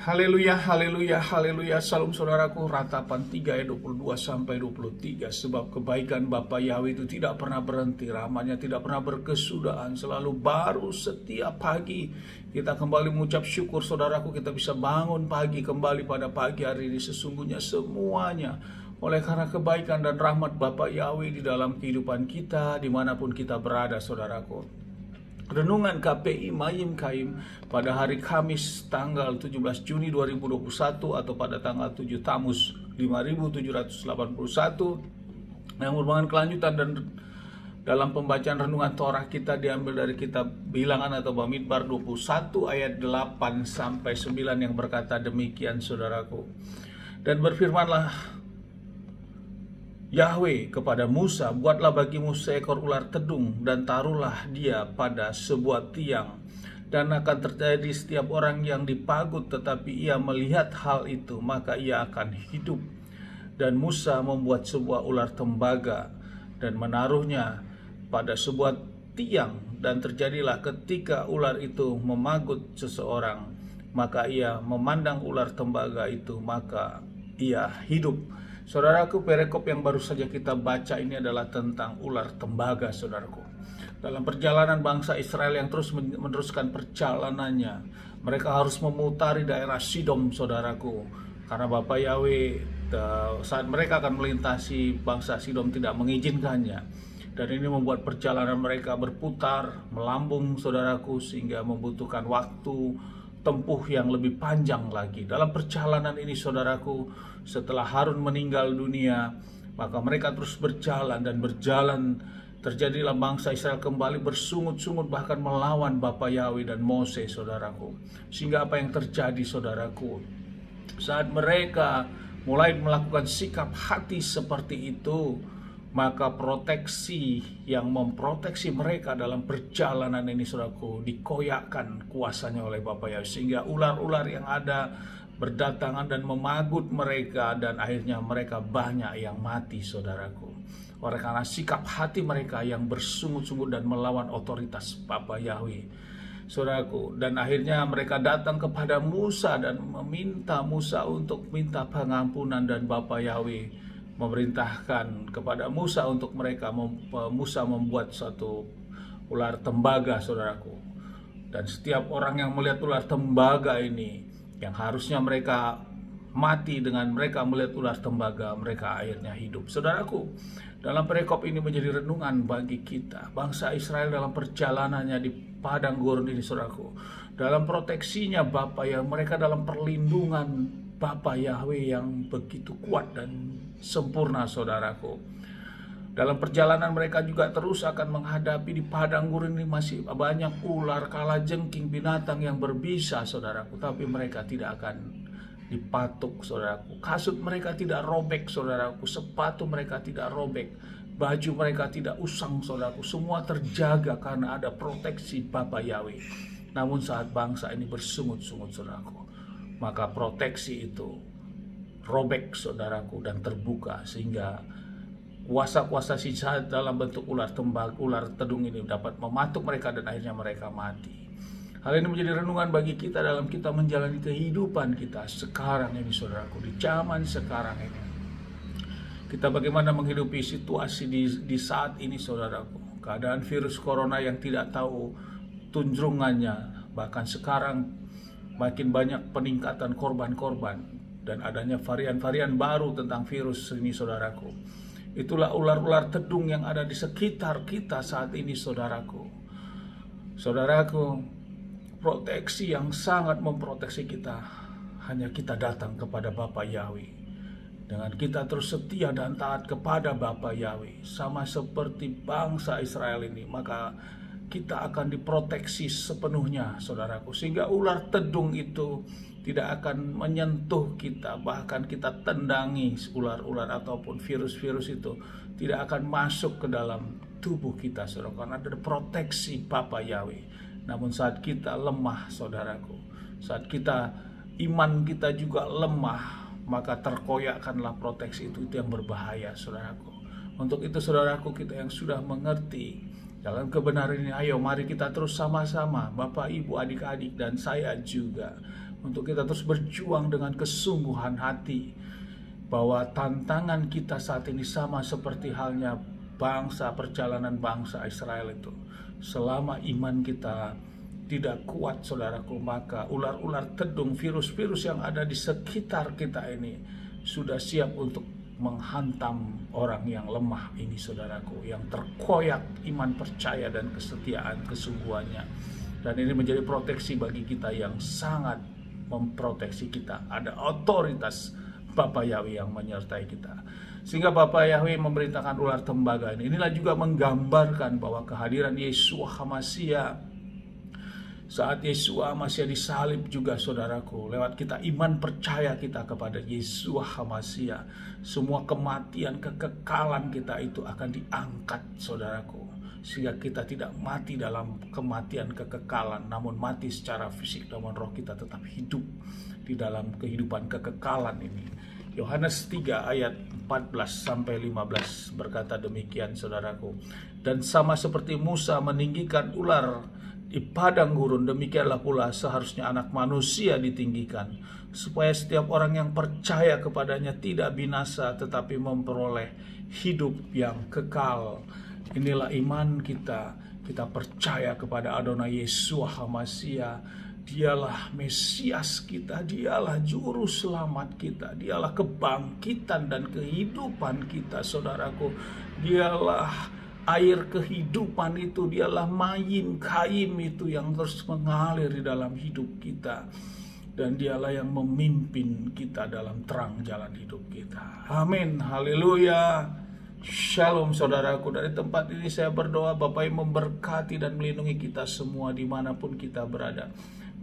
Haleluya, haleluya, haleluya. Salam saudaraku, ratapan 3 ayat 22 sampai 23. Sebab kebaikan Bapa Yahweh itu tidak pernah berhenti, rahmatnya tidak pernah berkesudahan, selalu baru setiap pagi. Kita kembali mengucap syukur saudaraku, kita bisa bangun pagi kembali pada pagi hari ini. Sesungguhnya semuanya oleh karena kebaikan dan rahmat Bapa Yahweh di dalam kehidupan kita, dimanapun kita berada saudaraku. Renungan KPI Mayim Kaim pada hari Kamis tanggal 17 Juni 2021 atau pada tanggal 7 Tamus 5781 yang merupakan kelanjutan dan dalam pembacaan renungan Torah kita diambil dari kitab Bilangan atau Bamidbar 21 ayat 8 sampai 9 yang berkata demikian saudaraku. Dan berfirmanlah Yahweh kepada Musa, buatlah bagimu seekor ular tedung dan taruhlah dia pada sebuah tiang. Dan akan terjadi setiap orang yang dipagut tetapi ia melihat hal itu, maka ia akan hidup. Dan Musa membuat sebuah ular tembaga dan menaruhnya pada sebuah tiang. Dan terjadilah ketika ular itu memagut seseorang, maka ia memandang ular tembaga itu, maka ia hidup. Saudaraku, perikop yang baru saja kita baca ini adalah tentang ular tembaga, saudaraku. Dalam perjalanan bangsa Israel yang terus meneruskan perjalanannya, mereka harus memutari daerah Sidom, saudaraku. Karena Bapa Yahweh saat mereka akan melintasi bangsa Sidom tidak mengizinkannya. Dan ini membuat perjalanan mereka berputar, melambung, saudaraku, sehingga membutuhkan waktu tempuh yang lebih panjang lagi. Dalam perjalanan ini saudaraku, setelah Harun meninggal dunia, maka mereka terus berjalan dan berjalan. Terjadilah bangsa Israel kembali bersungut-sungut bahkan melawan Bapa Yahweh dan Moses, saudaraku. Sehingga apa yang terjadi saudaraku, saat mereka mulai melakukan sikap hati seperti itu, maka proteksi yang memproteksi mereka dalam perjalanan ini saudaraku dikoyakkan kuasanya oleh Bapa Yahweh, sehingga ular-ular yang ada berdatangan dan memagut mereka dan akhirnya mereka banyak yang mati saudaraku. Oleh karena sikap hati mereka yang bersungut-sungut dan melawan otoritas Bapa Yahweh, saudaraku. Dan akhirnya mereka datang kepada Musa dan meminta Musa untuk minta pengampunan, dan Bapa Yahweh memerintahkan kepada Musa untuk Musa membuat satu ular tembaga, saudaraku. Dan setiap orang yang melihat ular tembaga ini, yang harusnya mereka mati, dengan mereka melihat ular tembaga, mereka akhirnya hidup. Saudaraku, dalam perikop ini menjadi renungan bagi kita. Bangsa Israel dalam perjalanannya di padang gurun ini, saudaraku, dalam proteksinya Bapa yang mereka dalam perlindungan Bapa Yahweh yang begitu kuat dan sempurna, saudaraku. Dalam perjalanan mereka juga terus akan menghadapi di padang gurun ini masih banyak ular, kalajengking, binatang yang berbisa, saudaraku. Tapi mereka tidak akan dipatuk, saudaraku. Kasut mereka tidak robek, saudaraku. Sepatu mereka tidak robek. Baju mereka tidak usang, saudaraku. Semua terjaga karena ada proteksi Bapa Yahweh. Namun saat bangsa ini bersungut-sungut, saudaraku, maka proteksi itu robek, saudaraku, dan terbuka, sehingga kuasa-kuasa sisa dalam bentuk ular tedung ini dapat mematuk mereka dan akhirnya mereka mati. Hal ini menjadi renungan bagi kita dalam kita menjalani kehidupan kita sekarang ini, saudaraku, di zaman sekarang ini. Kita bagaimana menghidupi situasi di saat ini, saudaraku. Keadaan virus corona yang tidak tahu tunjungannya, bahkan sekarang makin banyak peningkatan korban-korban dan adanya varian-varian baru tentang virus ini, saudaraku. Itulah ular-ular tedung yang ada di sekitar kita saat ini, saudaraku. Saudaraku, proteksi yang sangat memproteksi kita hanya kita datang kepada Bapa Yahweh. Dengan kita terus setia dan taat kepada Bapa Yahweh, sama seperti bangsa Israel ini, maka kita akan diproteksi sepenuhnya, saudaraku. Sehingga ular tedung itu tidak akan menyentuh kita, bahkan kita tendangi ular-ular ataupun virus-virus itu tidak akan masuk ke dalam tubuh kita, saudara, karena ada proteksi Bapa Yahweh. Namun saat kita lemah, saudaraku, saat kita iman kita juga lemah, maka terkoyakkanlah proteksi itu yang berbahaya, saudaraku. Untuk itu, saudaraku, kita yang sudah mengerti dalam kebenaran ini, ayo mari kita terus sama-sama, Bapak, Ibu, adik-adik, dan saya juga untuk kita terus berjuang dengan kesungguhan hati, bahwa tantangan kita saat ini sama seperti halnya perjalanan bangsa Israel itu. Selama iman kita tidak kuat, saudaraku, maka ular-ular tedung, virus-virus yang ada di sekitar kita ini sudah siap untuk menghantam orang yang lemah ini, saudaraku, yang terkoyak iman, percaya, dan kesetiaan kesungguhannya. Dan ini menjadi proteksi bagi kita yang sangat memproteksi kita. Ada otoritas Bapa Yahweh yang menyertai kita. Sehingga Bapa Yahweh memerintahkan ular tembaga ini. Inilah juga menggambarkan bahwa kehadiran Yeshua HaMashiach, saat Yeshua HaMashiach disalib juga, saudaraku, lewat kita iman percaya kita kepada Yeshua HaMashiach, semua kematian, kekekalan kita itu akan diangkat, saudaraku, sehingga kita tidak mati dalam kematian kekekalan, namun mati secara fisik, namun roh kita tetap hidup di dalam kehidupan kekekalan ini. Yohanes 3 ayat 14-15 berkata demikian, saudaraku. Dan sama seperti Musa meninggikan ular di padang gurun, demikianlah pula seharusnya Anak Manusia ditinggikan, supaya setiap orang yang percaya kepadanya tidak binasa, tetapi memperoleh hidup yang kekal. Inilah iman kita. Kita percaya kepada Adonai Yeshua HaMashiach. Dialah Mesias kita, dialah juru selamat kita, dialah kebangkitan dan kehidupan kita, saudaraku. Dialah air kehidupan itu, dialah mayim kaim itu yang terus mengalir di dalam hidup kita. Dan dialah yang memimpin kita dalam terang jalan hidup kita. Amin, haleluya. Shalom, saudaraku. Dari tempat ini saya berdoa Bapa yang memberkati dan melindungi kita semua dimanapun kita berada.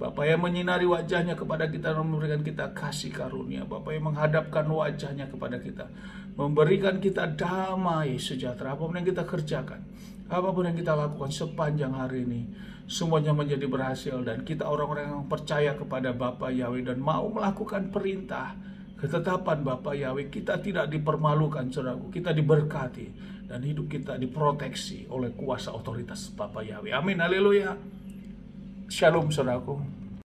Bapa yang menyinari wajahnya kepada kita dan memberikan kita kasih karunia. Bapa yang menghadapkan wajahnya kepada kita, memberikan kita damai sejahtera. Apapun yang kita kerjakan, apapun yang kita lakukan sepanjang hari ini, semuanya menjadi berhasil. Dan kita orang-orang yang percaya kepada Bapa Yahweh dan mau melakukan perintah ketetapan Bapa Yahweh, kita tidak dipermalukan, saudaraku. Kita diberkati dan hidup kita diproteksi oleh kuasa otoritas Bapa Yahweh. Amin, haleluya. Shalom, saudaraku.